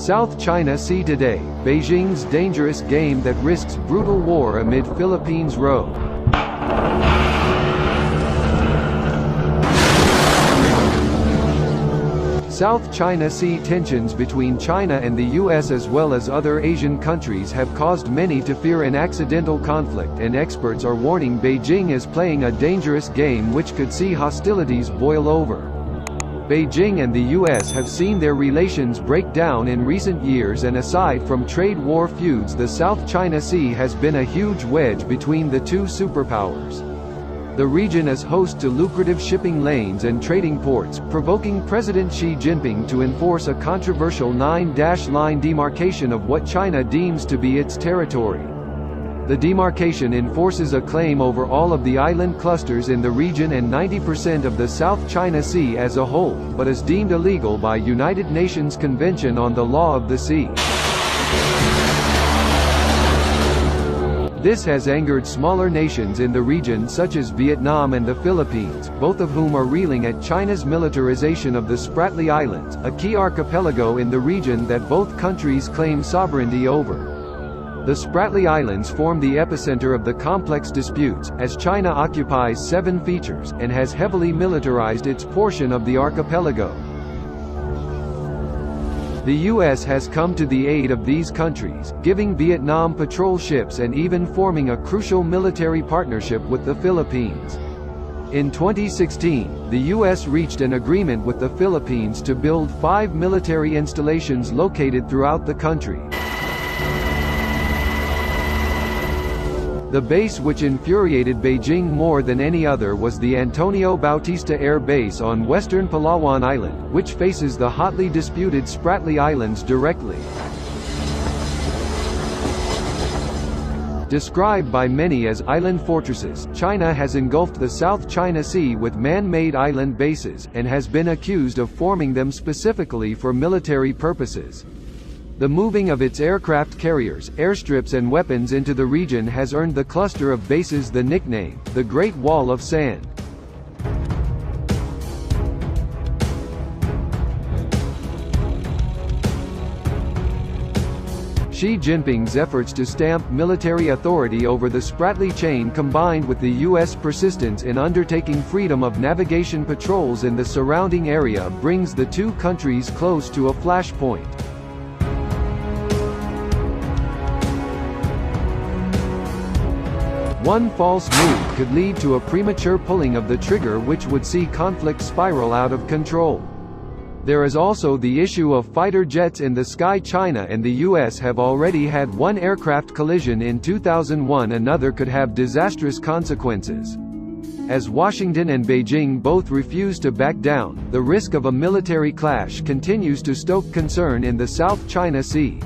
South China Sea today, Beijing's dangerous game that risks brutal war amid Philippines' row. South China Sea tensions between China and the US as well as other Asian countries have caused many to fear an accidental conflict, and experts are warning Beijing is playing a dangerous game which could see hostilities boil over. Beijing and the US have seen their relations break down in recent years, and aside from trade war feuds, the South China Sea has been a huge wedge between the two superpowers. The region is host to lucrative shipping lanes and trading ports, provoking President Xi Jinping to enforce a controversial 9-line demarcation of what China deems to be its territory. The demarcation enforces a claim over all of the island clusters in the region and 90% of the South China Sea as a whole, but is deemed illegal by United Nations Convention on the Law of the Sea. This has angered smaller nations in the region such as Vietnam and the Philippines, both of whom are reeling at China's militarization of the Spratly Islands, a key archipelago in the region that both countries claim sovereignty over. The Spratly Islands form the epicenter of the complex disputes, as China occupies 7 features, and has heavily militarized its portion of the archipelago. The US has come to the aid of these countries, giving Vietnam patrol ships and even forming a crucial military partnership with the Philippines. In 2016, the US reached an agreement with the Philippines to build 5 military installations located throughout the country. The base which infuriated Beijing more than any other was the Antonio Bautista Air Base on western Palawan Island, which faces the hotly disputed Spratly Islands directly. Described by many as island fortresses, China has engulfed the South China Sea with man-made island bases, and has been accused of forming them specifically for military purposes. The moving of its aircraft carriers, airstrips and weapons into the region has earned the cluster of bases the nickname, the Great Wall of Sand. Xi Jinping's efforts to stamp military authority over the Spratly chain, combined with the US persistence in undertaking freedom of navigation patrols in the surrounding area, brings the two countries close to a flashpoint. One false move could lead to a premature pulling of the trigger which would see conflict spiral out of control. There is also the issue of fighter jets in the sky. China and the US have already had one aircraft collision in 2001. Another could have disastrous consequences. As Washington and Beijing both refuse to back down, the risk of a military clash continues to stoke concern in the South China Sea.